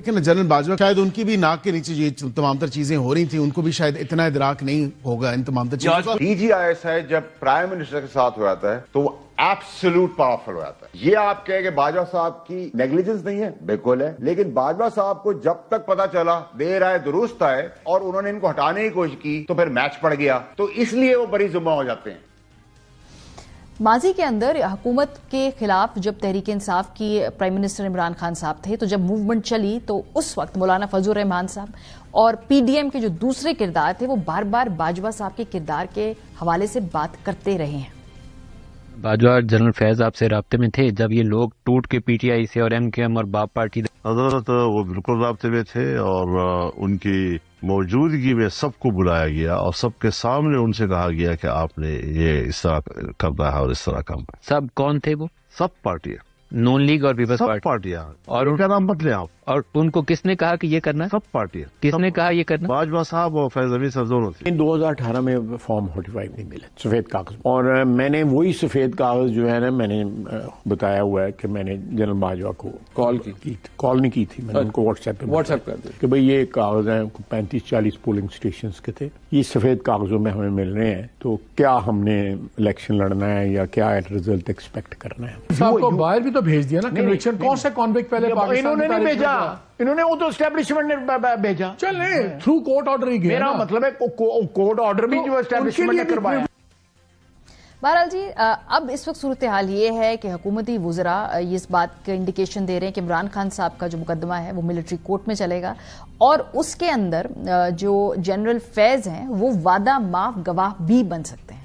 لیکن جنرل باجوہ شاید ان کی بھی ناک کے نیچے یہ تمام تر چیزیں ہو رہی تھیں، ان کو بھی شاید اتنا ادراک نہیں ہوگا ان تمام تر چیزوں کا. DGIS ہے جب پرائم منسٹر کے ساتھ ہو جاتا ہے تو وہ ایبسولوٹ پاورفل ہو جاتا ہے. یہ آپ کہیں کہ باجوہ صاحب کی نیگلیجنس نہیں ہے، بالکل ہے، لیکن باجوہ صاحب کو جب تک پتا چلا دیر آئے درست آئے اور انہوں نے ان کو ہٹانے کی کوشش کی تو پھر میچ پڑ گیا، تو اس لیے وہ بری ذمہ ہو جاتے ہیں. ماضی کے اندر حکومت کے خلاف جب تحریک انصاف کی پرائم منسٹر عمران خان صاحب تھے تو جب موومنٹ چلی تو اس وقت مولانا فضل الرحمان صاحب اور PDM کے جو دوسرے کردار تھے وہ بار بار باجوہ صاحب کے کردار کے حوالے سے بات کرتے رہے ہیں. باجوہ جنرل فیض آپ سے رابطے میں تھے جب یہ لوگ ٹوٹ کے PTI سے اور MKM اور باپ پارٹی؟ حضرت وہ بالکل رابطے میں تھے اور ان کی موجودگی میں سب کو بلایا گیا اور سب کے سامنے ان سے کہا گیا کہ آپ نے یہ اس طرح کرنا ہے اور اس طرح کرنا ہے. سب کون تھے وہ؟ سب پارٹیاں، نون لیگ اور پیپلز پارٹی. پارٹیاں. اور ان کا نام مت لیں آپ. اور ان کو کس نے کہا کہ یہ کرنا ہے؟ سب پارٹیاں. کس نے کہا یہ کرنا؟ باجوہ صاحب اور فیض امید صاحب دونوں تھے. 2018 میں فارم 45 نہیں ملا سفید کاغذ، اور میں نے وہی سفید کاغذ جو ہے نا میں نے بتایا ہوا ہے کہ میں نے جنرل باجوہ کو کال نہیں کی تھی، میں نے ان کو واٹس ایپ کر دیا کہ بھئی یہ کاغذ ہیں 35-40 پولنگ اسٹیشنز کے تھے، یہ سفید کاغذوں میں ہمیں مل رہے ہیں، تو کیا ہم نے الیکشن لڑنا ہے یا کیا رزلٹ ایکسپیکٹ کرنا ہے. صاحب کو باہر بھی تو بھیج دیا نا کنوکشن. کون سے کانوکٹ پہلے انہوں نے نہیں بھیجا، انہوں نے وہ تو اسٹیبلشمنٹ نے بھیجا. چلیں تھرو کورٹ آرڈر ہی گیا. میرا مطلب ہے کورٹ آرڈر بھی جو اسٹیبلشمنٹ نے کروایا. بہرحال جی اب اس وقت صورتحال یہ ہے کہ حکومتی وزراء اس بات کا انڈیکیشن دے رہے ہیں کہ عمران خان صاحب کا جو مقدمہ ہے وہ ملٹری کورٹ میں چلے گا اور اس کے اندر جو جنرل فیض ہیں وہ وعدہ معاف گواہ بھی بن سکتے ہیں.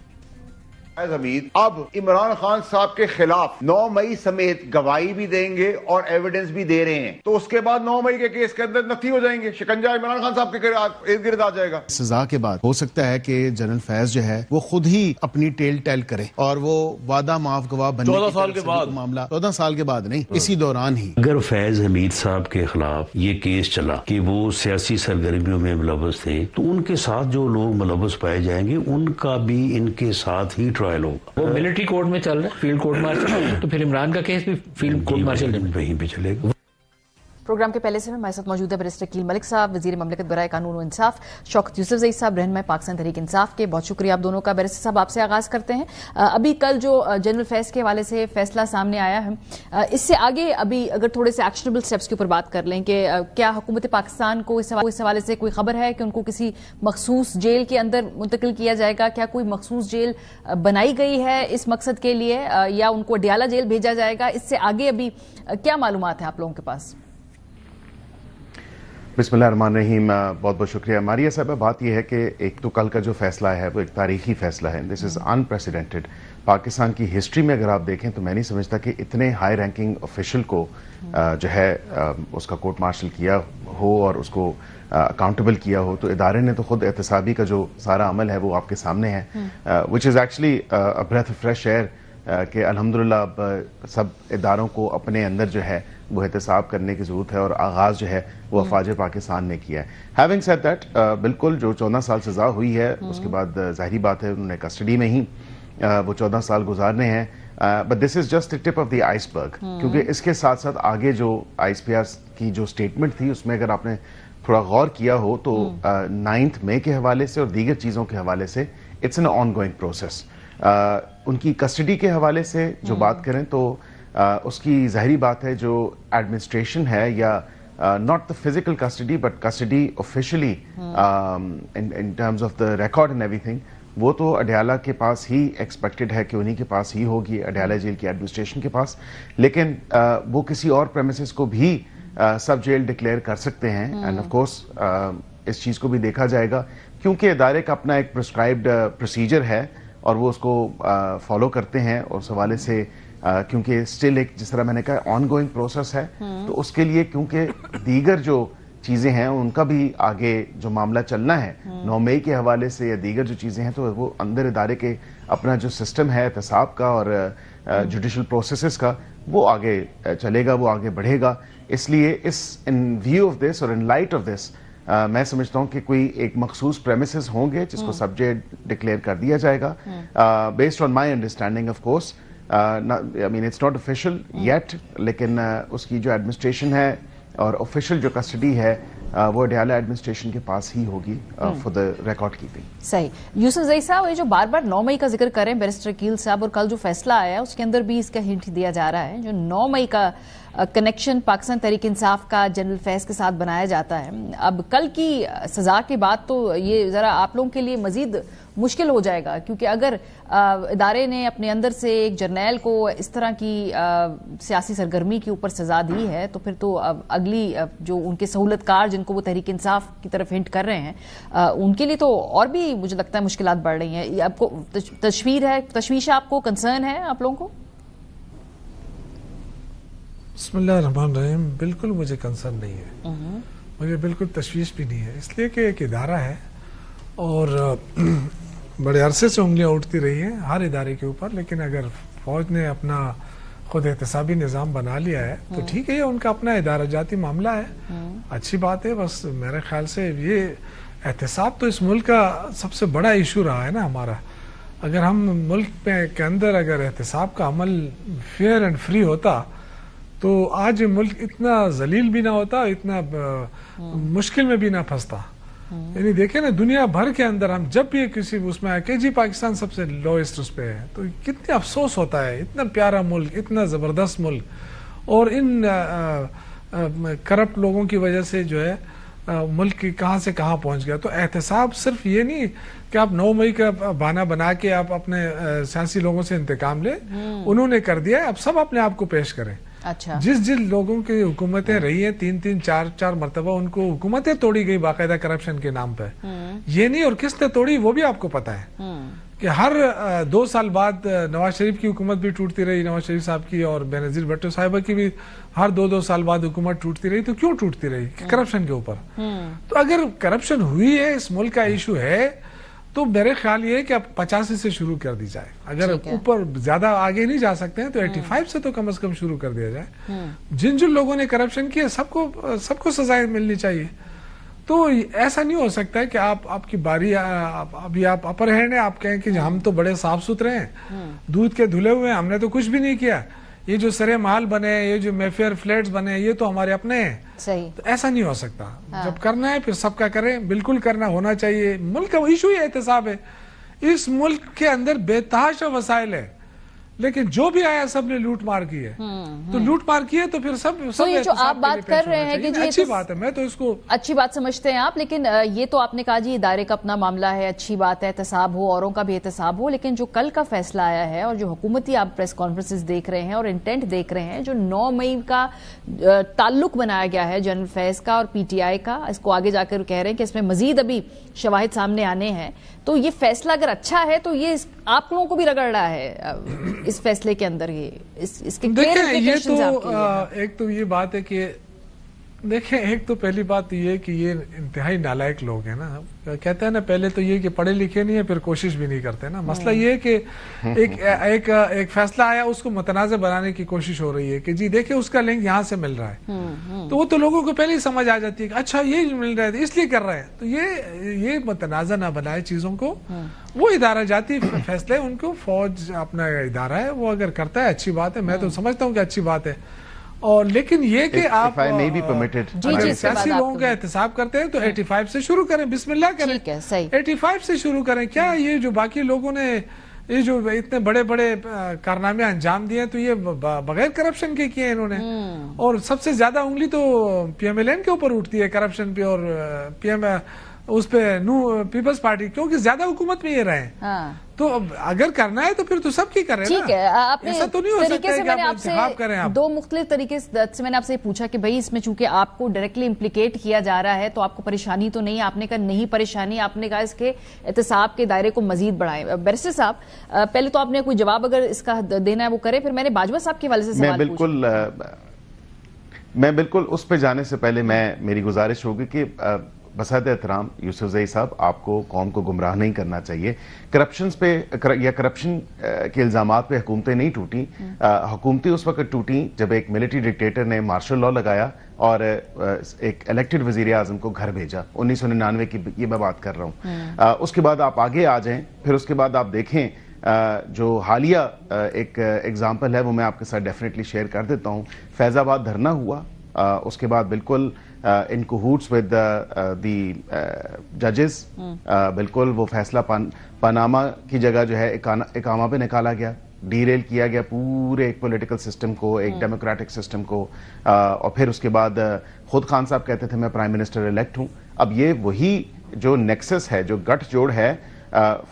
فیض حمید اب عمران خان صاحب کے خلاف 9 مئی سمیت گواہی بھی دیں گے اور ایویڈنس بھی دے رہے ہیں، تو اس کے بعد 9 مئی کے کیس کے اندر نفی ہو جائیں گے، شکنجہ عمران خان صاحب کے ارد گرد آ جائے گا. سزا کے بعد ہو سکتا ہے کہ جنرل فیض جو ہے وہ خود ہی اپنی ٹیل ٹیل کرے اور وہ وعدہ معاف گواہ بننے 14 سال کے بعد معاملہ 14 سال کے بعد نہیں، اسی دوران ہی. اگر فیض حمید صاحب کے خلاف یہ کیس چلا کہ وہ سیاسی سرگرمیوں میں ملوث تھے تو ان کے ساتھ جو لوگ ملوث پائے جائیں گے ان کا بھی ان کے ساتھ ہی ٹرائل ہوگا. وہ ملٹری کورٹ میں چل رہا ہے، فیلڈ کورٹ مارشل، تو پھر عمران کا کیس بھی فیلڈ کورٹ مارشل وہیں پہ چلے گا. پروگرام کے پہلے سے ہمارے ساتھ موجود ہے بیرسٹر کیل ملک صاحب، وزیر مملکت برائے قانون و انصاف، شوکت یوسف زئی صاحب، رہنما پاکستان تحریک انصاف کے. بہت شکریہ آپ دونوں کا. بیرسٹر صاحب آپ سے آغاز کرتے ہیں. ابھی کل جو جنرل فیض کے حوالے سے فیصلہ سامنے آیا ہے، اس سے آگے ابھی اگر تھوڑے سے ایکشنیبل سٹیپس کے اوپر بات کر لیں کہ کیا حکومت پاکستان کو اس حوالے سے کوئی خبر ہے کہ ان کو کسی مخصوص جیل کے اندر منتقل کیا جائے گا؟ کیا کوئی مخصوص جیل بنائی گئی ہے اس مقصد کے لیے یا ان کو اڈیالہ جیل بھیجا جائے گا؟ اس سے آگے ابھی کیا معلومات ہیں آپ لوگوں کے پاس؟ بسم اللہ الرحمن الرحیم. بہت بہت شکریہ ماریہ صاحبہ. بات یہ ہے کہ ایک تو کل کا جو فیصلہ ہے وہ ایک تاریخی فیصلہ ہے. دس از انپریسیڈنٹڈ. پاکستان کی ہسٹری میں اگر آپ دیکھیں تو میں نہیں سمجھتا کہ اتنے ہائی رینکنگ آفیشل کو جو ہے اس کا کورٹ مارشل کیا ہو اور اس کو اکاؤنٹیبل کیا ہو. تو ادارے نے تو خود احتسابی کا جو سارا عمل ہے وہ آپ کے سامنے ہے، which is actually breath of fresh air کہ الحمدللہ اب سب اداروں کو اپنے اندر جو ہے وہ احتساب کرنے کی ضرورت ہے اور آغاز جو ہے وہ افواج پاکستان نے کیا ہے. ہیونگ سیڈ دیٹ بالکل جو 14 سال سزا ہوئی ہے اس کے بعد ظاہری بات ہے انہوں نے کسٹڈی میں ہی وہ 14 سال گزارنے ہیں، but this is just tip of the ice برگ. کیونکہ اس کے ساتھ ساتھ آگے جو ISPR کی جو اسٹیٹمنٹ تھی اس میں اگر آپ نے تھوڑا غور کیا ہو تو 9 مئی کے حوالے سے اور دیگر چیزوں کے حوالے سے it's an ongoing process. ان کی کسٹڈی کے حوالے سے جو بات کریں تو اس کی ظاہری بات ہے جو ایڈمنسٹریشن ہے یا not the physical custody but custody officially in terms of the record and every thing, وہ تو اڈیالہ کے پاس ہی ایکسپیکٹڈ ہے کہ انہی کے پاس ہی ہوگی، اڈیالہ جیل کی ایڈمنسٹریشن کے پاس. لیکن وہ کسی اور پریمیسز کو بھی سب جیل ڈکلیئر کر سکتے ہیں اینڈ آف کورس اس چیز کو بھی دیکھا جائے گا کیونکہ ادارے کا اپنا ایک پرسکرائبڈ پروسیجر ہے اور وہ اس کو فالو کرتے ہیں. اور اس حوالے سے کیونکہ اسٹل ایک جس طرح میں نے کہا آن گوئنگ پروسیس ہے تو اس کے لیے کیونکہ دیگر جو چیزیں ہیں ان کا بھی آگے جو معاملہ چلنا ہے 9 مئی کے حوالے سے یا دیگر جو چیزیں ہیں تو وہ اندر ادارے کے اپنا جو سسٹم ہے احتساب کا اور جوڈیشل پروسیسز کا وہ آگے چلے گا، وہ آگے بڑھے گا. اس لیے ان ویو آف دس اور ان لائٹ آف دس میں سمجھتا ہوں کہ کوئی ایک مخصوص پریمیسز ہوں گے جس کو سبجیکٹ ڈکلیئر کر دیا جائے گا based on my understanding of course. I mean it's not official yet لیکن اس کی جو ایڈمنسٹریشن ہے اور آفیشیل جو کسٹڈی ہے وہ اڈیالہ ایڈمنسٹریشن کے پاس ہی ہوگی فار دا ریکارڈ کیپنگ. صحیح. یوسف زئی صاحب، یہ جو بار بار 9 مئی کا ذکر کریں بیرسٹر عقیل صاحب، اور کل جو فیصلہ آیا اس کے اندر بھی اس کا ہنٹ دیا جا رہا ہے، جو 9 مئی کا کنیکشن پاکستان تحریک انصاف کا جنرل فیض کے ساتھ بنایا جاتا ہے. اب کل کی سزا کے بعد تو یہ ذرا آپ لوگوں کے لیے مزید مشکل ہو جائے گا، کیونکہ اگر ادارے نے اپنے اندر سے ایک جرنیل کو اس طرح کی سیاسی سرگرمی کے اوپر سزا دی ہے، تو پھر تو اگلی جو ان کے سہولت کار جن کو وہ تحریک انصاف کی طرف ہنٹ کر رہے ہیں ان کے لیے تو اور بھی مجھے لگتا ہے مشکلات بڑھ رہی ہیں. آپ کو تشویش ہے، آپ کو کنسرن ہے آپ لوگوں کو؟ بسم اللہ الرحمن الرحیم. بالکل مجھے کنسرن نہیں ہے، مجھے بالکل تشویش بھی نہیں ہے، اس لیے کہ ایک ادارہ ہے اور بڑے عرصے سے انگلیاں اٹھتی رہی ہیں ہر ادارے کے اوپر، لیکن اگر فوج نے اپنا خود احتسابی نظام بنا لیا ہے تو ٹھیک ہے، یہ ان کا اپنا ادارہ جاتی معاملہ ہے، اچھی بات ہے. بس میرے خیال سے یہ احتساب تو اس ملک کا سب سے بڑا ایشو رہا ہے نا ہمارا. اگر ہم ملک کے اندر اگر احتساب کا عمل فیئر اینڈ فری ہوتا تو آج ملک اتنا ذلیل بھی نہ ہوتا، اتنا مشکل میں بھی نہ پھنستا. یعنی دیکھیں نا، دنیا بھر کے اندر ہم جب بھی کسی اس میں کہ جی پاکستان سب سے لوئسٹ اس پہ ہے، تو کتنے افسوس ہوتا ہے. اتنا پیارا ملک، اتنا زبردست ملک، اور ان کرپٹ لوگوں کی وجہ سے جو ہے ملک کی کہاں سے کہاں پہنچ گیا. تو احتساب صرف یہ نہیں کہ آپ 9 مئی کا بہانہ بنا کے آپ اپنے سیاسی لوگوں سے انتقام لیں، انہوں نے کر دیا ہے، اب سب اپنے آپ کو پیش کریں. اچھا. جن لوگوں کی حکومتیں رہی ہیں 3 4 مرتبہ، ان کو حکومتیں توڑی گئی باقاعدہ کرپشن کے نام پہ. یہ نہیں، اور کس نے توڑی وہ بھی آپ کو پتا ہے کہ ہر 2 سال بعد نواز شریف کی حکومت بھی ٹوٹتی رہی، نواز شریف صاحب کی، اور بینظیر بھٹو صاحبہ کی بھی ہر 2 سال بعد حکومت ٹوٹتی رہی. تو کیوں ٹوٹتی رہی؟ کرپشن کے اوپر. تو اگر کرپشن ہوئی ہے، اس ملک کا ایشو ہے، تو میرے خیال یہ ہے کہ اب 85 سے شروع کر دی جائے. اگر اوپر زیادہ آگے نہیں جا سکتے ہیں تو 85 سے تو کم از کم شروع کر دیا جائے. جن لوگوں نے کرپشن کیا سب کو سزائیں ملنی چاہیے. تو ایسا نہیں ہو سکتا ہے کہ آپ کی باری، ابھی آپ اپر ہینڈ ہیں، آپ کہیں کہ ہم تو بڑے صاف ستھرے ہیں، دودھ کے دھلے ہوئے ہیں، ہم نے تو کچھ بھی نہیں کیا، یہ جو سرے محل بنے، یہ جو میفیئر فلیٹس بنے، یہ تو ہمارے اپنے ہیں. صحیح. تو ایسا نہیں ہو سکتا. جب کرنا ہے پھر سب کا کریں، بالکل کرنا ہونا چاہیے. ملک کا ایشو ہی احتساب ہے. اس ملک کے اندر بے تحاشا وسائل ہے، لیکن جو بھی آیا سب نے لوٹ مار کی ہے. تو لوٹ مار کی ہے تو پھر سب یہ جو آپ بات کر رہے ہیں کہ جی اچھی بات ہے، میں تو اس کو اچھی بات سمجھتے ہیں آپ، لیکن یہ تو آپ نے کہا جی ادارے کا اپنا معاملہ ہے، اچھی بات ہے، احتساب ہو، اوروں کا بھی احتساب ہو، لیکن جو کل کا فیصلہ آیا ہے اور جو حکومتی آپ پریس کانفرنسز دیکھ رہے ہیں اور انٹینٹ دیکھ رہے ہیں، جو 9 مئی کا تعلق بنایا گیا ہے جنرل فیض کا اور PTI کا، اس کو آگے جا کر کہہ رہے ہیں کہ اس میں مزید ابھی شواہد سامنے آنے ہیں. تو یہ فیصلہ اگر اچھا ہے تو یہ آپ لوگوں کو بھی رگڑ رہا ہے اس فیصلے کے اندر. اس کے ایک تو یہ بات ہے کہ دیکھیں، ایک تو پہلی بات یہ ہے کہ یہ انتہائی نالائق لوگ ہیں نا. کہتے ہیں نا پہلے تو یہ کہ پڑھے لکھے نہیں ہیں، پھر کوشش بھی نہیں کرتے نا. مسئلہ یہ ہے کہ ایک فیصلہ آیا، اس کو متنازع بنانے کی کوشش ہو رہی ہے کہ جی دیکھیں اس کا لنک یہاں سے مل رہا ہے. تو وہ تو لوگوں کو پہلے ہی سمجھ آ جاتی ہے کہ اچھا یہ مل رہا ہے اس لیے کر رہے ہیں. تو یہ متنازع نہ بنائے چیزوں کو. وہ ادارہ جاتی فیصلے ان کو، فوج اپنا ادارہ ہے، وہ اگر کرتا ہے اچھی بات ہے، میں تو سمجھتا ہوں کہ اچھی بات ہے. اور لیکن یہ کہ آپ سیاسی لوگوں کا احتساب کرتے ہیں تو 85 سے شروع کریں، بسم اللہ کریں، 85 سے شروع کریں. کیا یہ جو باقی لوگوں نے یہ جو اتنے بڑے بڑے کارنامے انجام دیے تو یہ بغیر کرپشن کے کیے انہوں نے. اور سب سے زیادہ انگلی تو PMLN کے اوپر اٹھتی ہے کرپشن پہ، اور اس پہ پیپلز پارٹی، کیونکہ زیادہ حکومت میں یہ رہے. تو اگر کرنا ہے تو پھر تو سب کی کریں. ٹھیک ہے، ایسا تو نہیں ہو سکتا ہے کہ آپ انتخاب کریں. 2 مختلف طریقے سے میں نے آپ سے پوچھا کہ بھائی اس میں چونکہ آپ کو ڈائریکٹلی امپلیکیٹ کیا جا رہا ہے تو آپ کو پریشانی تو نہیں. آپ نے کہا نہیں پریشانی، آپ نے کہا اس کے احتساب کے دائرے کو مزید بڑھائیں. بیرسٹر صاحب پہلے تو آپ نے کوئی جواب اگر اس کا دینا ہے وہ کرے، پھر میں نے باجوہ صاحب کے حوالے سے سوال پوچھا. میں بالکل اس پہ جانے سے پہلے میری گزارش ہوگی کہ بساط احترام یوسف زئی صاحب، آپ کو قوم کو گمراہ نہیں کرنا چاہیے. کرپشنز پہ یا کرپشن کے الزامات پہ حکومتیں نہیں ٹوٹیں. حکومتیں اس وقت ٹوٹیں جب ایک ملٹری ڈکٹیٹر نے مارشل لا لگایا اور ایک الیکٹڈ وزیر اعظم کو گھر بھیجا. 1999 کی یہ میں بات کر رہا ہوں. اس کے بعد آپ آگے آ جائیں، پھر اس کے بعد آپ دیکھیں جو حالیہ ایک ایگزامپل ہے وہ میں آپ کے ساتھ ڈیفینیٹلی شیئر کر دیتا ہوں. فیض آباد دھرنا ہوا اس کے بعد بالکل ان کوہوٹس ود دی ججز بالکل وہ فیصلہ پاناما کی جگہ جو ہے اقامہ پہ نکالا گیا، ڈیریل کیا گیا پورے ایک پولیٹیکل سسٹم کو، ایک ڈیموکریٹک سسٹم کو، اور پھر اس کے بعد خود خان صاحب کہتے تھے میں پرائم منسٹر الیکٹ ہوں. اب یہ وہی جو نیکسس ہے، جو گٹھ جوڑ ہے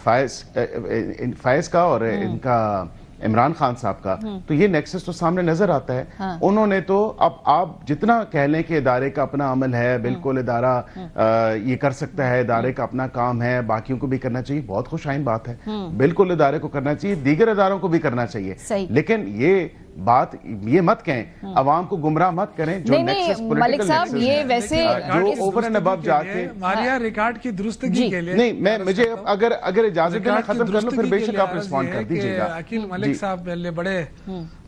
فائز کا اور ان کا عمران خان صاحب کا، تو یہ نیکسس تو سامنے نظر آتا ہے. انہوں نے تو اب آپ جتنا کہہ لیں کہ ادارے کا اپنا عمل ہے، بالکل ادارہ یہ کر سکتا ہے، ادارے کا اپنا کام ہے، باقیوں کو بھی کرنا چاہیے، بہت خوش آئند بات ہے، بالکل ادارے کو کرنا چاہیے، دیگر اداروں کو بھی کرنا چاہیے، لیکن یہ بات یہ مت کہیں، عوام کو گمراہ مت کریں. جو نیکسس پولیٹیکل نیکسس جو اوور اینڈ ابو جا کے ماریا ریکارڈ کی درستگی کے لیے نہیں، مجھے اگر اجازت دیں ختم کر لوں، پھر بے شک آپ رسپونڈ کر دیجیے گا. عقیل ملک صاحب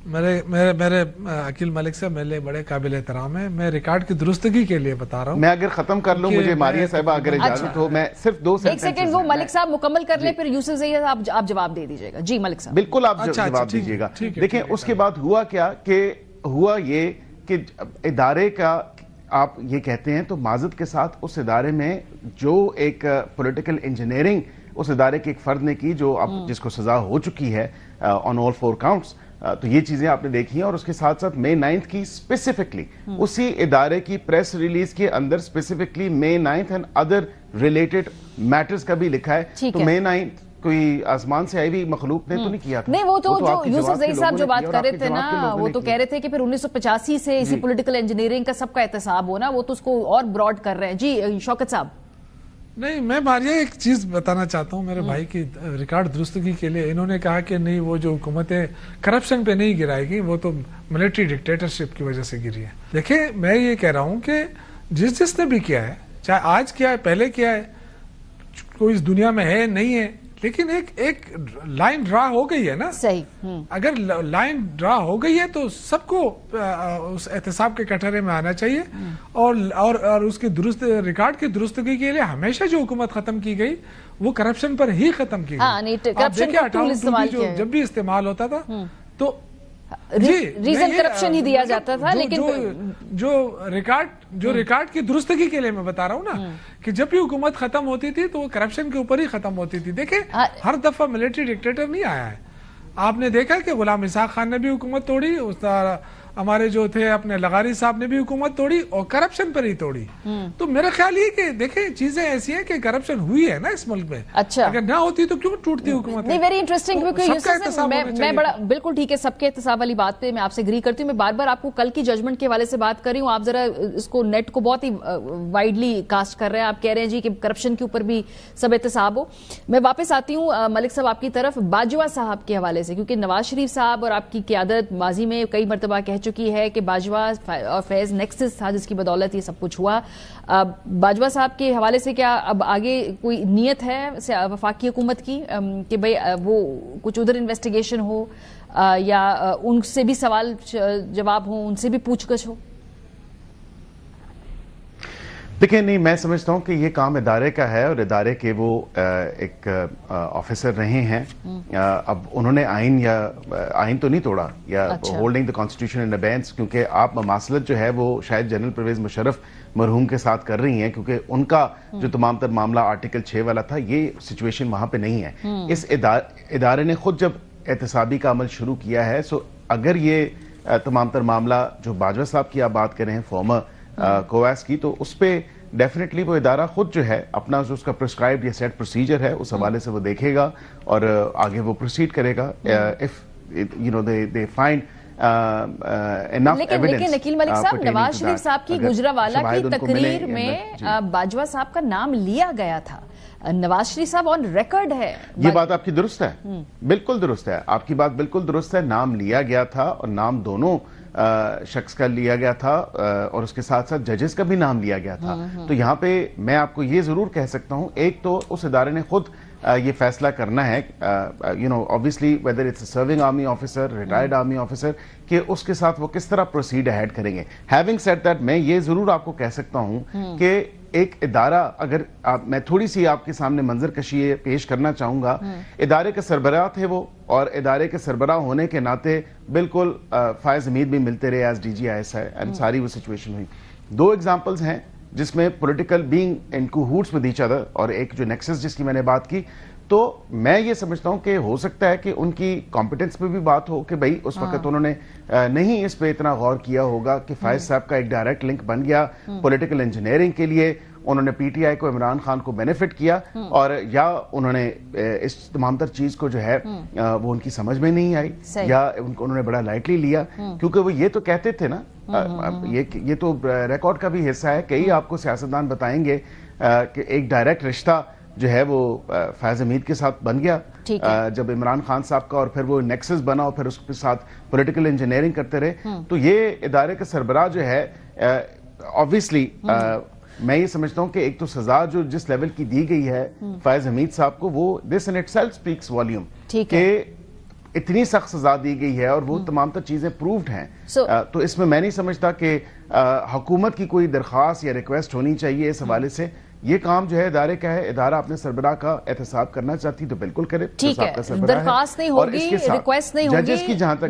میرے عقیل ملک صاحب میرے بڑے قابل احترام ہیں، میں ریکارڈ کی درستگی کے لیے بتا رہا ہوں. میں اگر ختم کر لوں، مجھے ماریہ صاحبہ اگر اجازت ہو، میں صرف 2 ایک سیکنڈ وہ ملک صاحب مکمل کر لیں، پھر یوسف زئی آپ جواب دے دیجیے گا. جی ملک صاحب. بالکل آپ جواب دیجیے گا. دیکھیں اس کے بعد ہوا کیا کہ ہوا یہ کہ ادارے کا آپ یہ کہتے ہیں تو معذرت کے ساتھ اس ادارے میں جو ایک پولیٹیکل انجینئرنگ اس ادارے کے ایک فرد نے کی، جو اب جس کو سزا ہو چکی ہے آن آل 4 counts، تو یہ چیزیں آپ نے دیکھی ہیں. اور اس کے ساتھ ساتھ May 9th کی اسپیسیفکلی اسی ادارے کی پریس ریلیز کے اندر specifically May 9th and other related matters کا بھی لکھا ہے. تو May 9th کوئی آسمان سے آئی ہوئی مخلوق نے تو نہیں کیا تھا. نہیں، وہ تو جو یوسف زئی صاحب جو بات کر رہے تھے نا، وہ تو کہہ رہے تھے کہ پھر 1985 سے اسی پولیٹیکل انجینئرنگ کا سب کا احتساب ہونا، وہ تو اس کو اور براڈ کر رہے ہیں. جی شوکت صاحب. نہیں، میں ماریہ ایک چیز بتانا چاہتا ہوں میرے بھائی کی ریکارڈ درستگی کے لیے. انہوں نے کہا کہ نہیں، وہ جو حکومتیں کرپشن پہ نہیں گرائے گی، وہ تو ملٹری ڈکٹیٹرشپ کی وجہ سے گری ہے. دیکھیں میں یہ کہہ رہا ہوں کہ جس نے بھی کیا ہے، چاہے آج کیا ہے، پہلے کیا ہے، کوئی اس دنیا میں ہے نہیں ہے، لیکن ایک لائن ڈرا ہو گئی ہے نا. صحیح. اگر لائن ڈرا ہو گئی ہے تو سب کو اس احتساب کے کٹہرے میں آنا چاہیے. اور اس کی ریکارڈ کی درستگی کے لیے ہمیشہ جو حکومت ختم کی گئی وہ کرپشن پر ہی ختم کی گئی. آپ دیکھیں جب بھی استعمال ہوتا تھا تو ریزن کرپشن ہی دیا جاتا تھا، لیکن جو ریکارڈ کی درستگی کے لیے میں بتا رہا ہوں نا کہ جب بھی حکومت ختم ہوتی تھی تو وہ کرپشن کے اوپر ہی ختم ہوتی تھی. دیکھیں ہر دفعہ ملٹری ڈکٹیٹر نہیں آیا ہے. آپ نے دیکھا کہ غلام اسحاق خان نے بھی حکومت توڑی، ہمارے جو تھے اپنے لغاری صاحب نے بھی حکومت توڑی اور کرپشن پر ہی توڑی. تو میرا خیال یہ کہ دیکھیں چیزیں ایسی ہیں کہ کرپشن ہوئی ہے نا اس ملک میں. اچھا، اگر نہ ہوتی تو کیوں ٹوٹتی حکومت؟ نہیں، ویری انٹرسٹنگ. میں بڑا بالکل ٹھیک ہے، سب کے احتساب والی بات پہ میں آپ سے اگری کرتی ہوں. میں بار بار آپ کو کل کی ججمنٹ کے حوالے سے بات کر رہی ہوں. آپ ذرا اس کو نیٹ کو بہت ہی وائڈلی کاسٹ کر رہے ہیں. آپ کہہ رہے ہیں جی کہ کرپشن کے اوپر بھی سب احتساب ہو. میں واپس آتی ہوں ملک صاحب آپ کی طرف باجوہ صاحب کے حوالے سے، کیونکہ نواز شریف صاحب اور آپ کی قیادت ماضی میں کئی مرتبہ کہہ چکی ہے کہ باجوہ اور فیض نیکسس تھا جس کی بدولت یہ سب کچھ ہوا. باجوہ صاحب کے حوالے سے کیا اب آگے کوئی نیت ہے وفاقی حکومت کی کہ بھئی وہ کچھ ادھر انویسٹیگیشن ہو یا ان سے بھی سوال جواب ہو، ان سے بھی پوچھ گچھ ہو؟ دیکھیں نہیں، میں سمجھتا ہوں کہ یہ کام ادارے کا ہے اور ادارے کے وہ ایک آفیسر رہے ہیں. اب انہوں نے آئین تو نہیں توڑا یا ہولڈنگ دا کانسٹیٹیوشن ان ابینس، کیونکہ آپ مماثلت جو ہے وہ شاید جنرل پرویز مشرف مرحوم کے ساتھ کر رہی ہیں، کیونکہ ان کا جو تمام تر معاملہ آرٹیکل 6 والا تھا، یہ سچویشن وہاں پہ نہیں ہے. اس ادارے نے خود جب احتسابی کا عمل شروع کیا ہے، سو اگر یہ تمام تر معاملہ جو باجوہ صاحب کی آپ بات کر رہے ہیں فارمر کویس کی، تو اس پہ ڈیفینیٹلی وہ ادارہ خود جو ہے اپنا جو اس کا پرسکرائبڈ یا سیٹ پروسیجر ہے اس حوالے سے وہ دیکھے گا اور آگے وہ پروسیڈ کرے گا. If you know they find لیکن عقیل ملک صاحب، نواز شریف صاحب کی گجرانوالہ کی تقریر میں باجوہ صاحب کا نام لیا گیا تھا. نواز شریف صاحب آن ریکارڈ ہے. یہ بات آپ کی درست ہے، بالکل درست ہے، آپ کی بات بالکل درست ہے. نام لیا گیا تھا اور نام دونوں شخص کا لیا گیا تھا اور اس کے ساتھ ساتھ ججز کا بھی نام لیا گیا تھا. تو یہاں پہ میں آپ کو یہ ضرور کہہ سکتا ہوں، ایک تو اس ادارے نے خود یہ فیصلہ کرنا ہے obviously whether it's a serving army officer, retired army officer, کہ اس کے ساتھ وہ کس طرح پروسیڈ اہیڈ کریں گے. Having said that, میں یہ ضرور آپ کو کہہ سکتا ہوں کہ ایک ادارہ, اگر میں تھوڑی سی آپ کے سامنے منظر کشی پیش کرنا چاہوں گا, ادارے کے سربراہ تھے وہ, اور ادارے کے سربراہ ہونے کے ناطے بالکل فائز حمید بھی ملتے رہے ایز DG ISI, اینڈ ساری وہ سچویشن ہوئی. 2 ایگزامپلز ہیں جس میں political being in cohorts with each other, اور ایک جو نیکسس جس کی میں نے بات کی, تو میں یہ سمجھتا ہوں کہ ہو سکتا ہے کہ ان کی کمپیٹنس پہ بھی بات ہو کہ بھئی اس وقت انہوں نے نہیں اس پہ اتنا غور کیا ہوگا کہ فائز صاحب کا ایک ڈائریکٹ لنک بن گیا پولیٹیکل انجینئرنگ کے لیے, انہوں نے PTI کو, عمران خان کو بینیفٹ کیا, اور یا انہوں نے اس تمام تر چیز کو جو ہے وہ ان کی سمجھ میں نہیں آئی, یا انہوں نے بڑا لائٹلی لیا, کیونکہ وہ یہ تو کہتے تھے نا, یہ تو ریکارڈ کا بھی حصہ ہے, کئی آپ کو سیاستدان بتائیں گے کہ ایک ڈائریکٹ رشتہ جو ہے وہ فائز حمید کے ساتھ بن گیا جب عمران خان صاحب کا, اور پھر وہ نیکسس بنا, اور پھر اس کے ساتھ پولیٹیکل انجینئرنگ کرتے رہے. تو یہ ادارے کے سربراہ جو ہے obviously میں یہ سمجھتا ہوں کہ ایک تو سزا جو جس لیول کی دی گئی ہے فائز حمید صاحب کو, وہ this in itself speaks volume کہ اتنی سخت سزا دی گئی ہے اور وہ تمام تر چیزیں پروفڈ ہیں. تو اس میں نہیں سمجھتا کہ حکومت کی کوئی درخواست یا ریکویسٹ ہونی چاہیے اس حوالے سے. یہ کام جو ہے ادارے کا ہے, ادارہ اپنے سربراہ کا احتساب کرنا چاہتی تو بالکل کرے, ٹھیک ہے, درخواست نہیں ہوگی, ریکویسٹ نہیں ہوگی,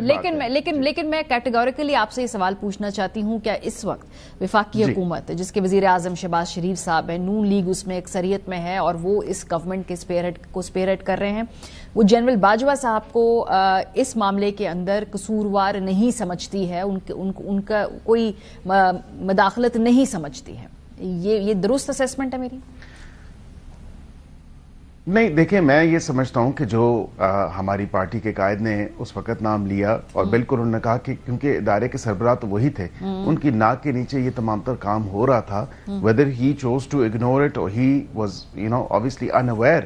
لیکن میں کیٹیگوریکلی آپ سے یہ سوال پوچھنا چاہتی ہوں, کیا اس وقت وفاقی حکومت جس کے وزیر اعظم شہباز شریف صاحب ہیں, نون لیگ اس میں اکثریت میں ہے اور وہ اس گورنمنٹ کے اسپیئر کر رہے ہیں, وہ جنرل باجوہ صاحب کو اس معاملے کے اندر قصوروار نہیں سمجھتی ہے, ان کا کوئی مداخلت نہیں سمجھتی ہے, یہ درست اسیسمنٹ ہے میری؟ نہیں, دیکھیں میں یہ سمجھتا ہوں کہ جو ہماری پارٹی کے قائد نے اس وقت نام لیا, اور بالکل انہوں نے کہا کہ کیونکہ ادارے کے سربراہ تو وہی تھے, ان کی ناک کے نیچے یہ تمام تر کام ہو رہا تھا, whether he chose to ignore it or he was obviously unaware,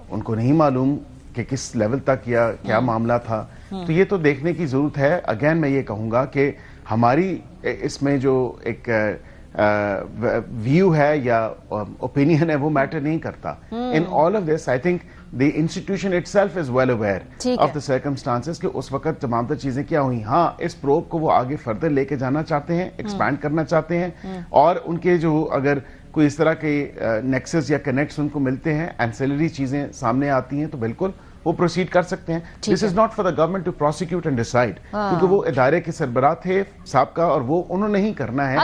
ان کو نہیں معلوم کہ کس لیول تک یا کیا معاملہ تھا. تو یہ تو دیکھنے کی ضرورت ہے. اگین میں یہ کہوں گا کہ ہماری اس میں جو ایک ویو ہے یا اوپینین ہے وہ میٹر نہیں کرتا. In all of this I think the institution itself is well aware of the circumstances کہ اس وقت تمام تر چیزیں کیا ہوئی. ہاں, اس پروب کو وہ آگے فردر لے کے جانا چاہتے ہیں, ایکسپینڈ کرنا چاہتے ہیں, اور ان کے جو اگر کوئی اس طرح کے نیکسس یا کنیکٹس ان کو ملتے ہیں, اینسیلری چیزیں سامنے آتی ہیں, تو بالکل وہ پروسیڈ کر سکتے ہیں. This is not for the government to prosecute and decide, کیونکہ وہ ادارے کے سربراہ تھے صاحب کا, اور وہ انہوں نے ہی کرنا ہے.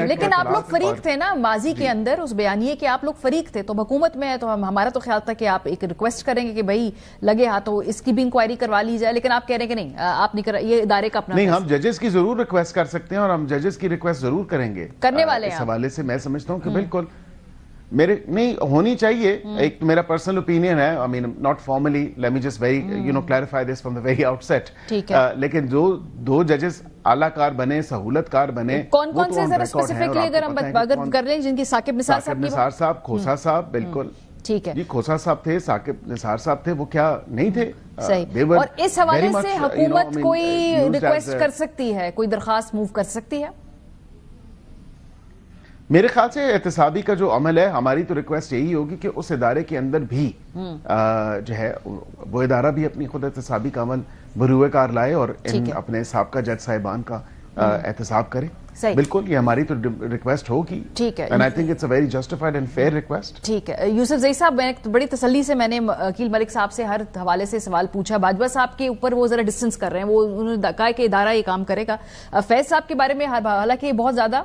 لیکن آپ لوگ فریق تھے نا ماضی کے اندر, اس بیانیے کہ آپ لوگ فریق تھے, تو حکومت میں ہے, تو ہمارا تو خیال تھا کہ آپ ایک ریکویسٹ کریں گے کہ بھائی لگے ہاتھوں اس کی بھی انکوائری کروا لی جائے, لیکن آپ کہہ رہے ہیں کہ نہیں, آپ نہیں, یہ ادارے کا اپنا نہیں. ہم ججز کی ضرور ریکویسٹ کر سکتے ہیں, اور ہم ججز کی ریکویسٹ ضرور کریں گے کرنے والے ہیں. اس حوالے سے میں سمجھتا ہوں کہ بالکل میرے نہیں ہونی چاہیے. ایک میرا پرسنل اوپینین ہے, I mean not formally, let me just very clarify this from the very outset. لیکن جو 2 ججز اعلیٰ کار بنے, سہولت کار بنے, کون سے ذرا اسپیسیفکلی اگر کر لیں, جن کی ثاقب نثار صاحب, نثار صاحب, کھوسا صاحب, بالکل ٹھیک ہے جی, کھوسا صاحب تھے, ثاقب نثار صاحب تھے, وہ کیا نہیں تھے. صحیح. اور اس حوالے سے حکومت کوئی ریکویسٹ کر سکتی ہے, کوئی درخواست موو کر سکتی ہے؟ میرے خیال سے احتسابی کا جو عمل ہے, ہماری تو ریکویسٹ یہی ہوگی کہ اس ادارے کے اندر بھی جو ہے وہ ادارہ بھی اپنی خود احتسابی کا عمل بروئے کار لائے, اور اپنے سابقہ جج صاحبان کا احتساب کرے. بالکل, یہ ہماری تو ریکویسٹ ہوگی. ٹھیک ہے, and I think it's a very justified and fair request. ٹھیک ہے. یوسف زئی صاحب, میں بڑی تسلی سے میں نے عقیل ملک صاحب سے ہر حوالے سے سوال پوچھا. باجوہ صاحب کے اوپر وہ ذرا ڈسٹنس کر رہے ہیں, وہ انہوں نے کہا کہ ادارہ یہ کام کرے گا. فیض صاحب کے بارے میں حالانکہ بہت زیادہ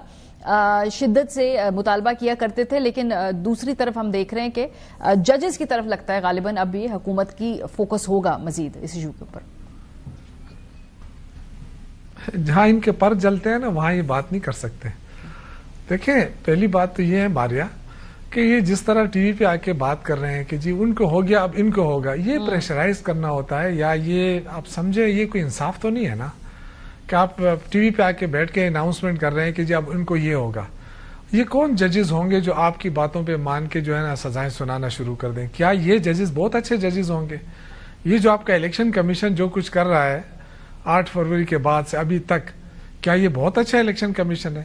شدت سے مطالبہ کیا کرتے تھے, لیکن دوسری طرف ہم دیکھ رہے ہیں کہ ججز کی طرف لگتا ہے غالباً اب یہ حکومت کی فوکس ہوگا مزید اس ایشو کے اوپر. جہاں ان کے پر جلتے ہیں نا, وہاں یہ بات نہیں کر سکتے. دیکھیں, پہلی بات تو یہ ہے ماریا کہ یہ جس طرح ٹی وی پہ آ کے بات کر رہے ہیں کہ جی ان کو ہو گیا اب ان کو ہوگا, یہ پریشرائز کرنا ہوتا ہے, یا یہ آپ سمجھے یہ کوئی انصاف تو نہیں ہے نا کہ آپ ٹی وی پہ آ کے بیٹھ کے اناؤنسمنٹ کر رہے ہیں کہ جی اب ان کو یہ ہوگا. یہ کون ججز ہوں گے جو آپ کی باتوں پہ مان کے جو ہے نا سزائیں سنانا شروع کر دیں؟ کیا یہ ججز بہت اچھے ججز ہوں گے؟ یہ جو آپ کا الیکشن کمیشن جو کچھ کر رہا ہے 8 فروری کے بعد سے ابھی تک, کیا یہ بہت اچھا الیکشن کمیشن ہے؟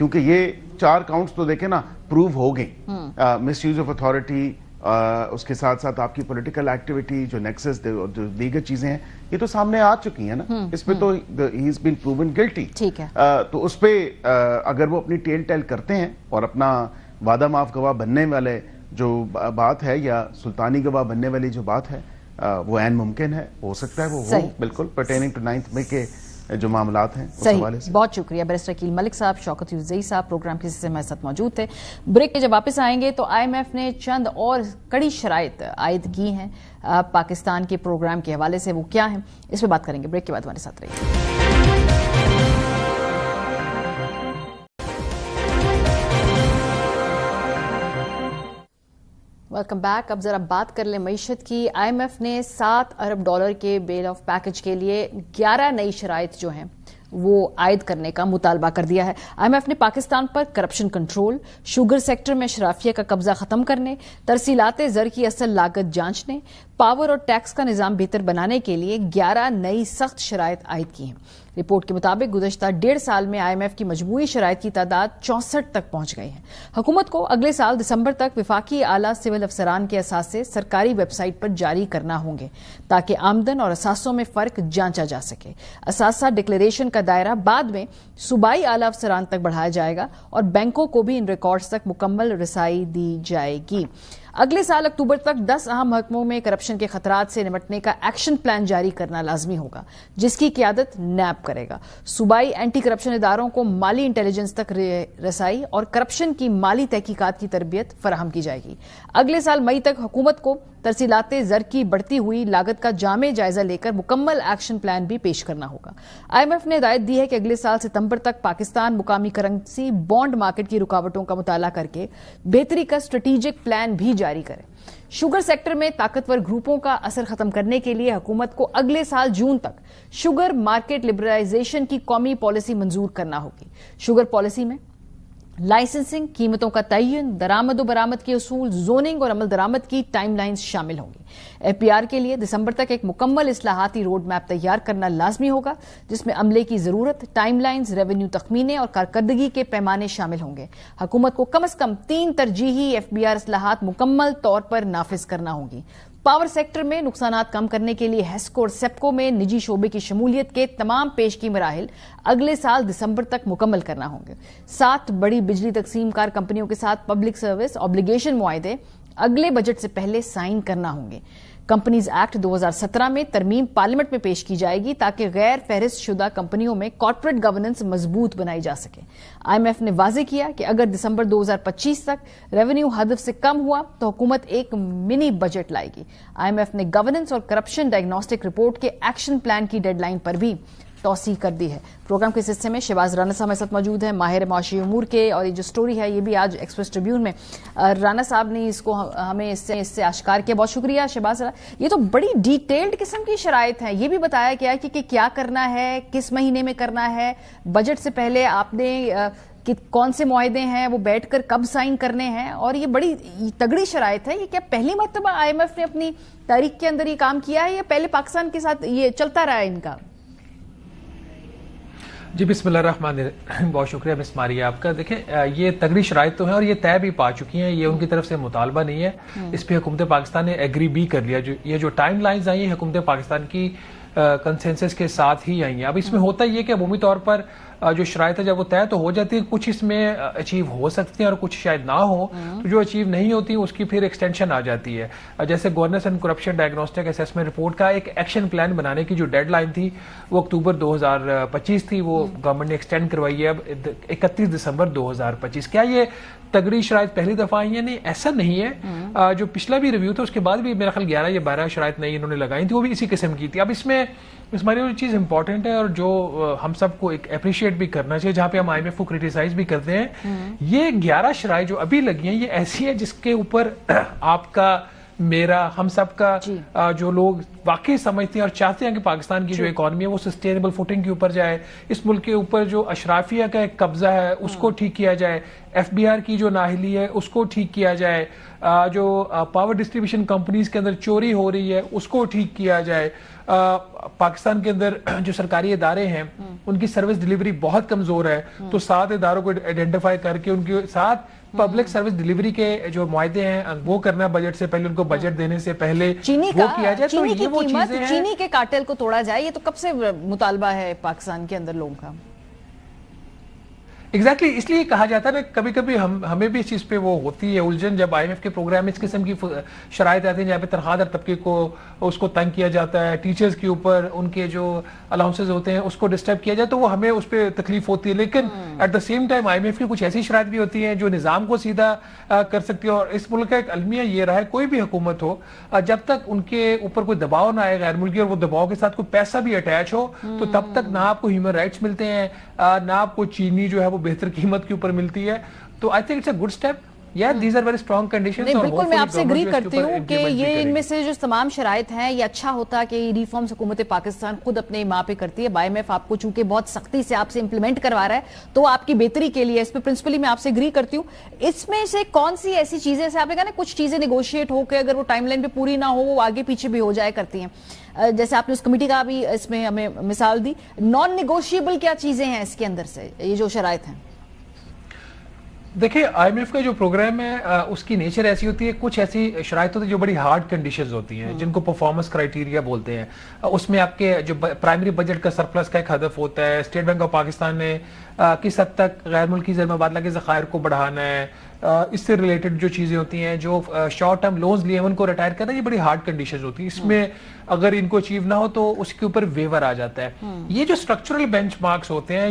کیونکہ یہ 4 کاؤنٹس تو دیکھیں نا پروو ہو گئی, مس یوز آف اتھارٹی, اس کے ساتھ ساتھ آپ کی پولیٹیکل ایکٹیویٹی, جو نیکسس, جو دیگر چیزیں ہیں, یہ تو سامنے آ چکی ہیں نا. اس پہ تو ہی از بین پروون گلٹی. تو اس پہ اگر وہ اپنی ٹیل ٹیل کرتے ہیں اور اپنا وعدہ معاف گواہ بننے والے جو بات ہے, یا سلطانی گواہ بننے والی جو بات ہے, وہ عین ممکن ہے, ہو سکتا ہے وہ ہو بالکل پرٹیننگ ٹو 9 مئی کے جو معاملات ہیں اس حوالے سے. بہت شکریہ بیرسٹر عقیل ملک صاحب. شوکت یوسفزئی صاحب پروگرام کے حصے میں ساتھ موجود تھے. بریک کے جب واپس آئیں گے تو IMF نے چند اور کڑی شرائط عائد کی ہیں پاکستان کے پروگرام کے حوالے سے, وہ کیا ہیں اس پہ بات کریں گے. بریک کے بعد ہمارے ساتھ رہیے. Welcome back. اب ذرا بات کر لیں معیشت کی. IMF نے $7 ارب کے بیل آف پیکج کے لیے 11 نئی شرائط جو ہیں وہ عائد کرنے کا مطالبہ کر دیا ہے. IMF نے پاکستان پر کرپشن کنٹرول, شوگر سیکٹر میں اشرافیہ کا قبضہ ختم کرنے, ترسیلات زر کی اصل لاگت جانچنے, پاور اور ٹیکس کا نظام بہتر بنانے کے لیے 11 نئی سخت شرائط عائد کی ہیں. رپورٹ کے مطابق گزشتہ 1.5 سال میں IMF کی مجموعی شرائط کی تعداد 64 تک پہنچ گئی ہے. حکومت کو اگلے سال دسمبر تک وفاقی اعلیٰ سول افسران کے اثاثے سرکاری ویب سائٹ پر جاری کرنا ہوں گے تاکہ آمدن اور اثاثوں میں فرق جانچا جا سکے. اثاثہ ڈکلیریشن کا دائرہ بعد میں صوبائی اعلیٰ افسران تک بڑھایا جائے گا اور بینکوں کو بھی ان ریکارڈز تک مکمل رسائی دی جائے گی. اگلے سال اکتوبر تک 10 اہم محکموں میں کرپشن کے خطرات سے نمٹنے کا ایکشن پلان جاری کرنا لازمی ہوگا جس کی قیادت نیب کرے گا. صوبائی اینٹی کرپشن اداروں کو مالی انٹیلیجنس تک رسائی اور کرپشن کی مالی تحقیقات کی تربیت فراہم کی جائے گی. اگلے سال مئی تک حکومت کو ترسیلات زر کی بڑھتی ہوئی لاگت کا جامع جائزہ لے کر مکمل ایکشن پلان بھی پیش کرنا ہوگا. IMF نے ہدایت دی ہے کہ اگلے سال ستمبر تک پاکستان مقامی کرنسی بانڈ مارکیٹ کی رکاوٹوں کا مطالعہ کر کے بہتری کا اسٹریٹجک پلان بھی جاری کرے. شوگر سیکٹر میں طاقتور گروپوں کا اثر ختم کرنے کے لیے حکومت کو اگلے سال جون تک شوگر مارکیٹ لبرلائزیشن کی قومی پالیسی منظور کرنا ہوگی. شوگر پالیسی میں لائسنسنگ, قیمتوں کا تعین, درآمد و برآمد کے اصول, زوننگ اور عمل درآمد کی ٹائم لائنز شامل ہوں گی. FPR کے لیے دسمبر تک ایک مکمل اصلاحاتی روڈ میپ تیار کرنا لازمی ہوگا جس میں عملے کی ضرورت, ٹائم لائنز, ریونیو تخمینے اور کارکردگی کے پیمانے شامل ہوں گے. حکومت کو کم از کم 3 ترجیحی FPR اصلاحات مکمل طور پر نافذ کرنا ہوں گی. پاور سیکٹر میں نقصانات کم کرنے کے لیے ہیسکو اور سیپکو میں نجی شعبے کی شمولیت کے تمام پیشگی مراحل اگلے سال دسمبر تک مکمل کرنا ہوں گے. 7 بڑی بجلی تقسیم کار کمپنیوں کے ساتھ پبلک سروس آبلیگیشن معاہدے اگلے بجٹ سے پہلے سائن کرنا ہوں گے. کمپنیز ایکٹ 2017 میں ترمیم پارلیمنٹ میں پیش کی جائے گی تاکہ غیر فہرست شدہ کمپنیوں میں کارپوریٹ گورننس مضبوط بنائی جا سکے. IMF نے واضح کیا کہ اگر دسمبر 2025 تک ریونیو ہدف سے کم ہوا تو حکومت ایک منی بجٹ لائے گی. IMF نے گورننس اور کرپشن ڈائگنوسٹک رپورٹ کے ایکشن پلان کی ڈیڈ لائن پر بھی توسیع کر دی ہے. پروگرام کے حصے میں شہباز رانا صاحب ہمارے ساتھ موجود ہیں, ماہر معاشی امور کے, اور یہ جو سٹوری ہے یہ بھی آج ایکسپریس ٹریبیون میں رانا صاحب نے اس کو ہمیں اس سے آشکار کیا. بہت شکریہ شہباز. یہ تو بڑی ڈیٹیلڈ قسم کی شرائط ہیں, یہ بھی بتایا گیا کہ کیا کرنا ہے, کس مہینے میں کرنا ہے, بجٹ سے پہلے آپ نے کہ کون سے معاہدے ہیں وہ بیٹھ کر کب سائن کرنے ہیں, اور یہ بڑی تگڑی شرائط ہے. یہ کیا پہلی مرتبہ IMF نے اپنی تاریخ کے اندر یہ کام کیا ہے یا پہلے پاکستان کے ساتھ یہ چلتا رہا ہے ان کا؟ جی بسم اللہ الرحمن الرحیم. بہت شکریہ مس ماریہ آپ کا. دیکھیں یہ تگڑی شرائط تو ہیں اور یہ طے بھی پا چکی ہیں, یہ ان کی طرف سے مطالبہ نہیں ہے, اس پہ حکومت پاکستان نے ایگری بھی کر لیا. یہ جو ٹائم لائنز آئی ہیں حکومت پاکستان کی کنسنسس کے ساتھ ہی آئی ہیں. اب اس میں ہوتا یہ کہ عمومی طور پر جو شرائط ہے جب وہ طے تو ہو جاتی ہے, کچھ اس میں اچیو ہو سکتی ہیں اور کچھ شاید نہ ہو, تو جو اچیو نہیں ہوتی اس کی پھر ایکسٹینشن آ جاتی ہے. جیسے governance and corruption diagnostic assessment report کا ایک ایکشن پلان بنانے کی جو ڈیڈ لائن تھی وہ اکتوبر 2025 تھی, وہ گورنمنٹ نے ایکسٹینڈ کروائی ہے اب 31 دسمبر 2025. کیا یہ تگڑی شرائط پہلی دفعہ آئی ہیں؟ نہیں, ایسا نہیں ہے. جو پچھلا بھی ریویو تھا اس کے بعد بھی میرا خیال 11 یا 12 شرائط نئی انہوں نے لگائی تھی, وہ بھی اسی قسم کی تھی. اب اس میں ہماری جو چیز امپورٹنٹ ہے اور جو ہم سب کو ایک اپریشیٹ بھی کرنا چاہیے, جہاں پہ ہم IMF کو کرٹیسائز بھی کرتے ہیں, یہ 11 شرائط جو ابھی لگی ہیں یہ ایسی ہے جس کے اوپر آپ کا, میرا, ہم سب کا جو لوگ واقعی سمجھتے ہیں اور چاہتے ہیں کہ پاکستان کی جو اکانومی ہے وہ سسٹینیبل فوٹنگ کے اوپر جائے, اس ملک کے اوپر جو اشرافیہ کا ایک قبضہ ہے اس کو ٹھیک کیا جائے, FBR کی جو نااہلی ہے اس کو ٹھیک کیا جائے, جو پاور ڈسٹریبیوشن کمپنیز کے اندر چوری ہو رہی ہے اس کو ٹھیک کیا جائے, پاکستان کے اندر جو سرکاری ادارے ہیں ان کی سروس ڈیلیوری بہت کمزور ہے، تو 7 اداروں کو آئیڈینٹیفائی کر کے ان کے ساتھ پبلک سروس ڈیلیوری کے جو معاہدے ہیں وہ کرنا بجٹ سے پہلے، ان کو بجٹ دینے سے پہلے وہ کیا جائے، تو یہ وہ چیزیں ہیں. چینی کے کارٹل کو توڑا جائے، یہ تو کب سے مطالبہ ہے پاکستان کے اندر لوگوں کا. ایگزیکٹلی اس لیے کہا جاتا ہے نا کبھی کبھی ہمیں بھی اس چیز پہ وہ ہوتی ہے الجھن جب آئی ایم ایف کے پروگرام میں اس قسم کی شرائط آتی ہیں جہاں پہ تنخواہ دار طبقے کو اس کو تنگ کیا جاتا ہے، ٹیچرز کے اوپر ان کے جو الاؤنسز ہوتے ہیں اس کو ڈسٹرب کیا جائے تو وہ ہمیں اس پہ تکلیف ہوتی ہے. لیکن at the same time I M F کی کچھ ایسی شرائط بھی ہوتی ہیں جو نظام کو سیدھا کر سکتی ہے. اور اس ملک کا ایک المیہ یہ رہا ہے کوئی بھی حکومت ہو جب تک ان کے اوپر کوئی دباؤ نہ آئے غیر ملکی اور وہ دباؤ کے ساتھ کوئی پیسہ بھی اٹیچ ہو تو تب تک نہ آپ کو ہیومن رائٹس ملتے ہیں نہ آپ کو چینی جو ہے وہ بہتر قیمت کے اوپر ملتی ہے. تو I think it's a good step. These are very strong conditions. بالکل میں آپ سے اگری کرتی ہوں کہ یہ ان میں سے جو تمام شرائط ہیں یہ اچھا ہوتا کہ ریفارمز حکومت پاکستان خود اپنے ماں پہ کرتی ہے. آئی ایم ایف آپ کو چونکہ بہت سختی سے آپ سے امپلیمنٹ کروا رہا ہے تو آپ کی بہتری کے لیے اس پہ پرنسپلی میں آپ سے اگری کرتی ہوں. اس میں سے کون سی ایسی چیزیں آپ نے کہا نا کچھ چیزیں نیگوشیٹ ہو کے اگر وہ ٹائم لائن پہ پوری نہ ہو وہ آگے پیچھے بھی ہو جائے کرتی ہیں، جیسے آپ نے اس کمیٹی کا بھی اس میں ہمیں مثال دی. نان نیگوشیبل کیا چیزیں ہیں اس کے اندر سے یہ جو شرائط ہیں؟ دیکھیں آئی ایم ایف کا جو پروگرام ہے اس کی نیچر ایسی ہوتی ہے، کچھ ایسی شرائط ہوتی ہے جو بڑی ہارڈ کنڈیشنز ہوتی ہیں جن کو پرفارمنس کرائیٹیریا بولتے ہیں. اس میں آپ کے جو پرائمری بجٹ کا سرپلس کا ایک ہدف ہوتا ہے. اسٹیٹ بینک آف پاکستان نے کس حد تک غیر ملکی زر مبادلہ کے ذخائر کو بڑھانا ہے، اس سے ریلیٹڈ جو چیزیں ہوتی ہیں، جو شارٹ ٹرم لونز لیے ہیں ان کو ریٹائر کرنا، یہ بڑی ہارڈ کنڈیشنز ہوتی ہیں. اس میں اگر ان کو اچیو نہ ہو تو اس کے اوپر ویور آ جاتا ہے. یہ جو اسٹرکچرل بینچ مارکس ہوتے ہیں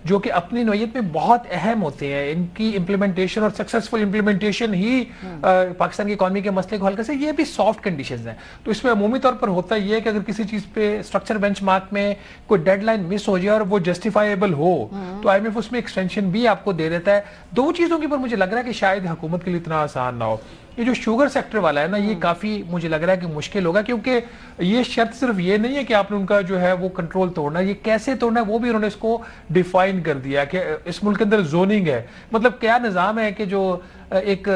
جو کہ اپنی نوعیت میں بہت اہم ہوتے ہیں، ان کی امپلیمنٹیشن اور سکسیسفل امپلیمنٹیشن ہی پاکستان کی اکانومی کے مسئلے کو حل کر سکے. یہ بھی سافٹ کنڈیشنز ہیں. تو اس میں عمومی طور پر ہوتا یہ ہے کہ اگر کسی چیز پہ اسٹرکچر بینچ مارک میں کوئی ڈیڈ لائن مس ہو جائے اور وہ جسٹیفائیبل ہو تو آئی ایم ایف اس میں ایکسٹینشن بھی آپ کو دے دیتا ہے. دو چیزوں کے اوپر مجھے لگ رہا ہے کہ شاید حکومت کے لیے اتنا آسان نہ ہو. یہ جو شوگر سیکٹر والا ہے نا یہ کافی مجھے لگ رہا ہے کہ مشکل ہوگا، کیونکہ یہ شرط صرف یہ نہیں ہے کہ آپ نے ان کا جو ہے وہ کنٹرول توڑنا، یہ کیسے توڑنا ہے وہ بھی انہوں نے اس کو ڈیفائن کر دیا کہ اس ملک کے اندر زوننگ ہے. مطلب کیا نظام ہے کہ جو ایک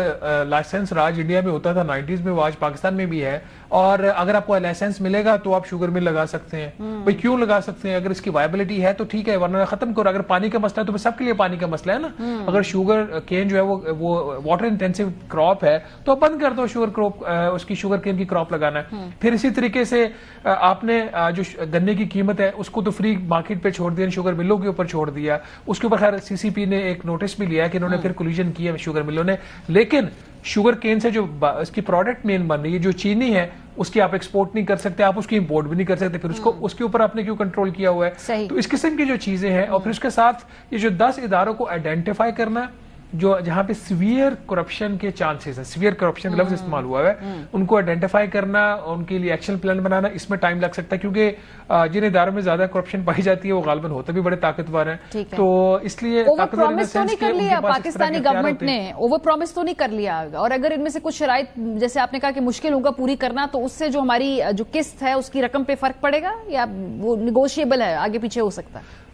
لائسنس راج انڈیا میں ہوتا تھا 90s میں وہ آج پاکستان میں بھی ہے، اور اگر آپ کو لائسنس ملے گا تو آپ شوگر مل لگا سکتے ہیں. بھائی کیوں لگا سکتے ہیں؟ اگر اس کی وائبلٹی ہے تو ٹھیک ہے ورنہ ختم کرو. اگر پانی کا مسئلہ ہے تو سب کے لیے پانی کا مسئلہ ہے نا. اگر شوگر کین جو ہے وہ واٹر انٹینسو کراپ ہے تو آپ بند کر دو شوگر کراپ، اس کی شوگر کین کی کراپ لگانا ہے. پھر اسی طریقے سے آپ نے جو گنے کی قیمت ہے اس کو تو فری مارکیٹ پہ چھوڑ دیا، شوگر ملوں کے اوپر چھوڑ دیا. اس کے اوپر خیر سی سی پی نے ایک نوٹس بھی لیا کہ انہوں نے پھر کولیجن کیا شوگر ملوں نے. لیکن شوگر کین سے جو اس کی پروڈکٹ مین بن رہی ہے جو چینی ہے اس کی آپ ایکسپورٹ نہیں کر سکتے، آپ اس کی امپورٹ بھی نہیں کر سکتے. پھر اس کے اوپر آپ نے کیوں کنٹرول کیا ہوا ہے؟ تو اس قسم کی جو چیزیں ہیں، اور پھر اس کے ساتھ یہ جو 10 اداروں کو آئیڈینٹیفائی کرنا جو جہاں پہ سیویئر کرپشن کے چانسز ہیں، سیویئر کرپشن لفظ استعمال ہوا ہے، ان کو آئیڈینٹیفائی کرنا، ان کے لیے ایکشن پلان بنانا، اس میں ٹائم لگ سکتا ہے کیونکہ جن اداروں میں زیادہ کرپشن پائی جاتی ہے وہ غالباً ہوتے بھی بڑے طاقتور ہیں. تو اس لیے پاکستانی گورنمنٹ نے اوور پرومس تو نہیں کر لیا، اور اگر ان میں سے کچھ شرائط جیسے آپ نے کہا کہ مشکل ہوگا پوری کرنا تو اس سے جو ہماری جو قسط ہے اس کی رقم پہ فرق پڑے گا یا وہ نیگوشیبل ہے، آگے پیچھے ہو سکتا ہے؟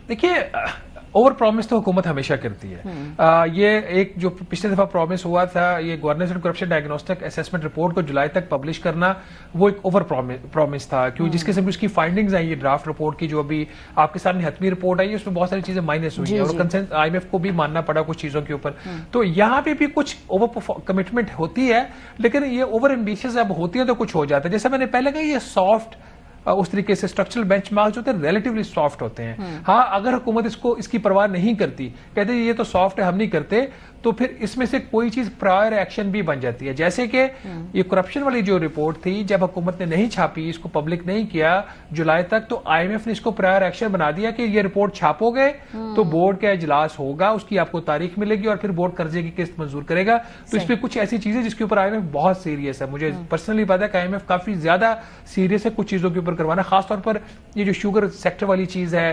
دیکھیے اوور پرومس تو حکومت ہمیشہ کرتی ہے. یہ ایک جو پچھلے دفعہ پرومس ہوا تھا یہ governance and corruption diagnostic assessment report کو جولائی تک پبلش کرنا، وہ ایک اوور پرومس تھا کیوں جس قسم کی اس کی فائنڈنگز آئی یہ ڈرافٹ رپورٹ کی جو ابھی آپ کے سامنے حتمی رپورٹ آئی ہے اس میں بہت ساری چیزیں مائنس ہوئی ہیں اور کنسنٹ آئی ایم ایف کو بھی ماننا پڑا کچھ چیزوں کے اوپر. تو یہاں پہ بھی کچھ اوور کمٹمنٹ ہوتی ہے لیکن یہ اوور ایمبیشیس اب ہوتی ہیں تو کچھ ہو جاتا ہے. جیسے میں نے پہلے کہا یہ سافٹ اس طریقے سے اسٹرکچرل بینچ مارک جو ہوتے ہیں ریلیٹیولی سافٹ ہوتے ہیں. ہاں اگر حکومت اس کی پرواہ نہیں کرتی، کہتے ہیں یہ تو سافٹ ہے ہم نہیں کرتے، تو پھر اس میں سے کوئی چیز پرائر ایکشن بھی بن جاتی ہے. جیسے کہ یہ کرپشن والی جو رپورٹ تھی جب حکومت نے نہیں چھاپی، اس کو پبلک نہیں کیا جولائی تک، تو آئی ایم ایف نے اس کو پرائر ایکشن بنا دیا کہ یہ رپورٹ چھاپو گے تو بورڈ کا اجلاس ہوگا، اس کی آپ کو تاریخ ملے گی اور پھر بورڈ قرضے کی قسط منظور کرے گا. تو اس پہ کچھ ایسی چیزیں جس کے اوپر آئی ایم ایف بہت سیریس ہے. مجھے پرسنلی پتا ہے کہ آئی ایم ایف کافی زیادہ سیریس ہے کچھ چیزوں کے اوپر کروانا، خاص طور پر یہ جو شوگر سیکٹر والی چیز ہے،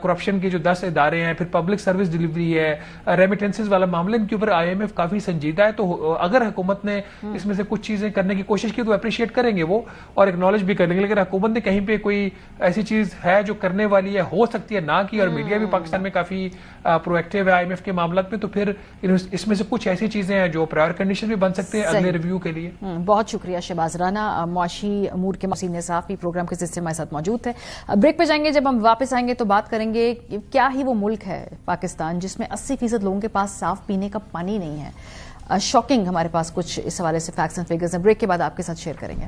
کرپشن کے جو 10 ادارے ہیں، پھر پبلک سروس ڈیلیوری ہے، ریمیٹنسز والا معاملہ، معاملے کے اوپر IMF کافی سنجیدہ ہے, تو اگر حکومت نے اس میں سے کچھ چیزیں کرنے کی کوشش کی تو اپریشیٹ کریں گے وہ اور ایکنالج بھی کریں گے, لیکن حکومت نے کہیں پہ کوئی ایسی چیز ہے جو کرنے والی ہے, ہو سکتی ہے نہ کی, اور میڈیا بھی پاکستان میں کافی پرو ایکٹیو ہے IMF کے معاملات میں, تو پھر اس میں سے کچھ ایسی چیزیں ہیں جو پرائر کنڈیشن بھی بن سکتے ہیں اگلے ریویو کے لیے. بہت شکریہ شہباز رانا, معاشی امور کے سینئر صحافی, پروگرام کے سلسلے ہمارے ساتھ موجود تھے. بریک پہ جائیں گے, جب ہم واپس آئیں گے تو بات کریں گے کیا ہی وہ ملک ہے پاکستان جس میں 80% لوگوں کے پاس صاف پینے کا پانی نہیں ہے. شاکنگ ہمارے پاس کچھ اس حوالے سے فیکٹس اینڈ فگرز ہیں, بریک کے بعد آپ کے ساتھ شیئر کریں گے.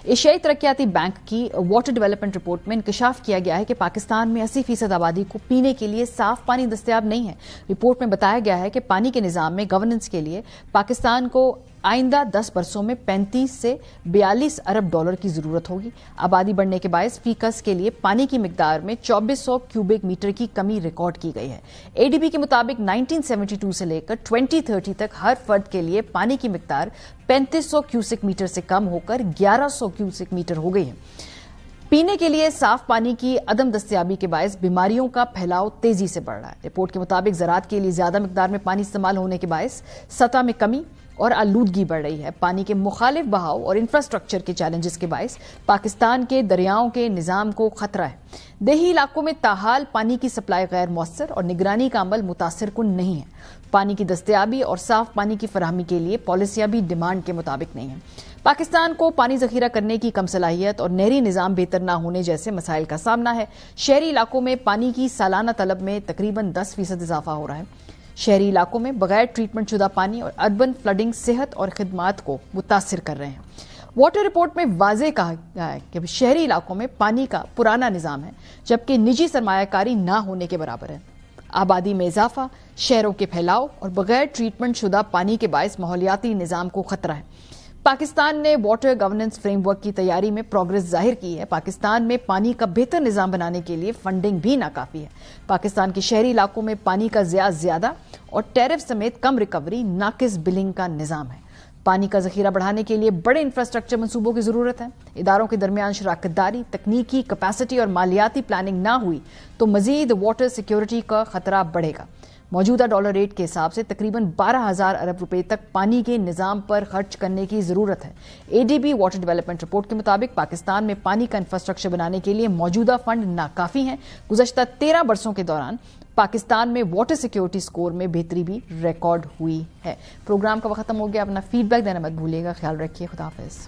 ایشیائی ترقیاتی بینک کی واٹر ڈیولپمنٹ رپورٹ میں انکشاف کیا گیا ہے کہ پاکستان میں 80% آبادی کو پینے کے لیے صاف پانی دستیاب نہیں ہے. رپورٹ میں بتایا گیا ہے کہ پانی کے نظام میں گورننس کے لیے پاکستان کو آئندہ 10 برسوں میں 35 سے 42 ارب ڈالر کی ضرورت ہوگی. آبادی بڑھنے کے باعث فی کس کے لیے پانی کی مقدار میں 2400 کیوبک میٹر کی کمی ریکارڈ کی گئی ہے. ADB کے مطابق 1972 سے لے کر 2030 تک ہر فرد کے لیے پانی کی مقدار 3500 کیوسک میٹر سے کم ہو کر 1100 کیوسک میٹر ہو گئی ہے. پینے کے لیے صاف پانی کی عدم دستیابی کے باعث بیماریوں کا پھیلاؤ تیزی سے بڑھ رہا ہے. رپورٹ کے مطابق زراعت کے لیے زیادہ مقدار میں پانی استعمال ہونے کے باعث سطح میں کمی اور آلودگی بڑھ رہی ہے. پانی کے مخالف بہاؤ اور انفراسٹرکچر کے چیلنجز کے باعث پاکستان کے دریاؤں کے نظام کو خطرہ ہے. دیہی علاقوں میں تاحال پانی کی سپلائی غیر مؤثر اور نگرانی کا عمل متاثر کن نہیں ہے. پانی کی دستیابی اور صاف پانی کی فراہمی کے لیے پالیسیاں بھی ڈیمانڈ کے مطابق نہیں ہیں. پاکستان کو پانی ذخیرہ کرنے کی کم صلاحیت اور نہری نظام بہتر نہ ہونے جیسے مسائل کا سامنا ہے. شہری علاقوں میں پانی کی سالانہ طلب میں تقریباً 10% اضافہ ہو رہا ہے. شہری علاقوں میں بغیر ٹریٹمنٹ شدہ پانی اور اربن فلڈنگ صحت اور خدمات کو متاثر کر رہے ہیں. واٹر رپورٹ میں واضح کہا گیا ہے کہ شہری علاقوں میں پانی کا پرانا نظام ہے جبکہ نجی سرمایہ کاری نہ ہونے کے برابر ہے. آبادی میں اضافہ، شہروں کے پھیلاؤ اور بغیر ٹریٹمنٹ شدہ پانی کے باعث ماحولیاتی نظام کو خطرہ ہے. پاکستان نے واٹر گورننس فریم ورک کی تیاری میں پروگرس ظاہر کی ہے. پاکستان میں پانی کا بہتر نظام بنانے کے لیے فنڈنگ بھی ناکافی ہے. پاکستان کے شہری علاقوں میں پانی کا ضیاع زیادہ اور ٹیرف سمیت کم ریکوری، ناقص بلنگ کا نظام ہے. پانی کا ذخیرہ بڑھانے کے لیے بڑے انفراسٹرکچر منصوبوں کی ضرورت ہے. اداروں کے درمیان شراکت داری، تکنیکی کیپیسٹی اور مالیاتی پلاننگ نہ ہوئی تو مزید واٹر سیکیورٹی کا خطرہ بڑھے گا. موجودہ ڈالر ریٹ کے حساب سے تقریباً 12,000 ارب روپے تک پانی کے نظام پر خرچ کرنے کی ضرورت ہے. ADB واٹر ڈیولپمنٹ رپورٹ کے مطابق پاکستان میں پانی کا انفراسٹرکچر بنانے کے لیے موجودہ فنڈ ناکافی ہیں. گزشتہ 13 برسوں کے دوران پاکستان میں واٹر سیکیورٹی سکور میں بہتری بھی ریکارڈ ہوئی ہے. پروگرام کا وقت ختم ہو گیا. اپنا فیڈ بیک دینا مت بھولیے گا. خیال رکھیے. خدا حافظ.